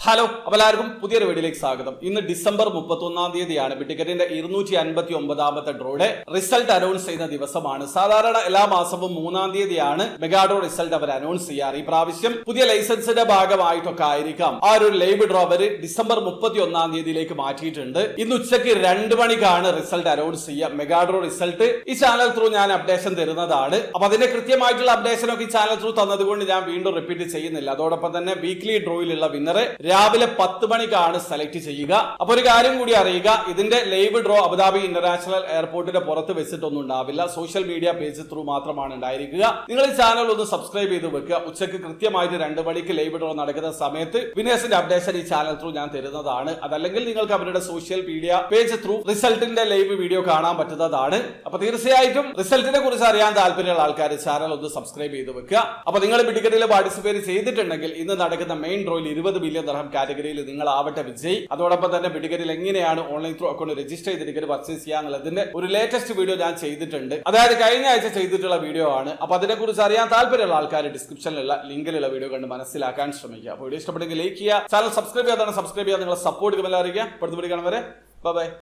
Hello, അപ്പോൾ എല്ലാവർക്കും പുതിയൊരു വീഡിയോയിലേക്ക് സ്വാഗതം. ഇന്ന് ഡിസംബർ 31-ാം തീയതിയാണ്. ടിക്കറ്റിന്റെ 259-ാമത്തെ ഡ്രോയുടെ റിസൾട്ട് അനൗൺസ് ചെയ്യുന്ന ദിവസമാണ്. സാധാരണ എല്ലാ മാസവും 3-ാം തീയതിയാണ് മെഗാഡ്രോ റിസൾട്ട് അവർ അനൗൺസ് ചെയ്യാറ്. ഈ പ്രാവശ്യം പുതിയ ലൈസൻസിന്റെ ഭാഗമായിട്ടൊക്കെ ആയിരിക്കാം ആ ഒരു ലൈവ് ഡ്രോ അവർ ഡിസംബർ 31-ാം തീയതിയിലേക്ക് മാറ്റിയിട്ടുണ്ട്. ഇന്ന് ഉച്ചയ്ക്ക് 2 മണിക്കാണ് റിസൾട്ട് അനൗൺസ് ചെയ്യുക. മെഗാഡ്രോ റിസൾട്ട് ഈ ചാനൽ ത്രൂ ഞാൻ അപ്ഡേഷൻ തരുന്നതാണ്. അപ്പൊ അതിന്റെ കൃത്യമായിട്ടുള്ള അപ്ഡേഷൻ ഒക്കെ ഈ ചാനൽ ത്രൂ തന്നതുകൊണ്ട് ഞാൻ വീണ്ടും റിപ്പീറ്റ് ചെയ്യുന്നില്ല. അതോടൊപ്പം തന്നെ വീക്ക്ലി ഡ്രോയിലുള്ള വിന്നറെ രാവിലെ 10 മണിക്കാണ് സെലക്ട് ചെയ്യുക. അപ്പൊ ഒരു കാര്യം കൂടി അറിയുക, ഇതിന്റെ ലൈവ് ഡ്രോ അബുദാബി ഇന്റർനാഷണൽ എയർപോർട്ടിന്റെ പുറത്ത് വെച്ചിട്ടൊന്നും ഉണ്ടാവില്ല. സോഷ്യൽ മീഡിയ പേജ് ത്രൂ മാത്രമാണ് ഉണ്ടായിരിക്കുക. നിങ്ങൾ ഈ ചാനൽ ഒന്ന് സബ്സ്ക്രൈബ് ചെയ്ത് വെക്കുക. ഉച്ചയ്ക്ക് കൃത്യമായിട്ട് 2 മണിക്ക് ലൈവ് ഡ്രോ നടക്കുന്ന സമയത്ത് വിനേഴ്സിന്റെ അപ്ഡേഷൻ ഈ ചാനൽ ത്രൂ ഞാൻ തരുന്നതാണ്. അതല്ലെങ്കിൽ നിങ്ങൾക്ക് അവരുടെ സോഷ്യൽ മീഡിയ പേജ് ത്രൂ റിസൾട്ടിന്റെ ലൈവ് വീഡിയോ കാണാൻ പറ്റുന്നതാണ്. അപ്പൊ തീർച്ചയായിട്ടും റിസൾട്ടിനെ കുറിച്ച് അറിയാൻ താല്പര്യമുള്ള ആൾക്കാർ ചാനൽ ഒന്ന് സബ്സ്ക്രൈബ് ചെയ്ത് വെക്കുക. അപ്പൊ നിങ്ങൾ ടിക്കറ്റിൽ പാർട്ടിസിപ്പേറ്റ് ചെയ്തിട്ടുണ്ടെങ്കിൽ ഇന്ന് നടക്കുന്ന മെയിൻ ഡ്രോയിൽ 20 ബില്യൺ ദിർഹം കാറ്റഗറിയിൽ നിങ്ങൾ ആവട്ടെ വിജയ്. അതോടൊപ്പം തന്നെ ടിക്കറ്റിൽ എങ്ങനെയാണ് ഓൺലൈൻ ത്രൂ അക്കൗണ്ട് രജിസ്റ്റർ ചെയ്ത് ടിക്കറ്റ് പർച്ചേസ് ചെയ്യാന്നുള്ളതിന്റെ ഒരു ലേറ്റസ്റ്റ് വീഡിയോ ഞാൻ ചെയ്തിട്ടുണ്ട്. അതായത് കഴിഞ്ഞ ആഴ്ച ചെയ്തിട്ടുള്ള വീഡിയോ ആണ്. അപ്പൊ അതിനെ കുറിച്ച് അറിയാൻ താല്പര്യമുള്ള ആൾക്കാർ ഡിസ്ക്രിപ്ഷനിലുള്ള ലിങ്കിലുള്ള വീഡിയോ കണ്ട് മനസ്സിലാക്കാൻ ശ്രമിക്കുക. അപ്പോൾ വീഡിയോ ഇഷ്ടപ്പെട്ടെങ്കിൽ ലൈക്ക് ചെയ്യുക, ചാനൽ സബ്സ്ക്രൈബ് ചെയ്യാതാണ് സബ്സ്ക്രൈബ് ചെയ്യുക, നിങ്ങളെ സപ്പോർട്ട് കമന്റ് അറിയിക്കുക. അടുത്ത വീഡിയോ കാണും വരെ ബൈ.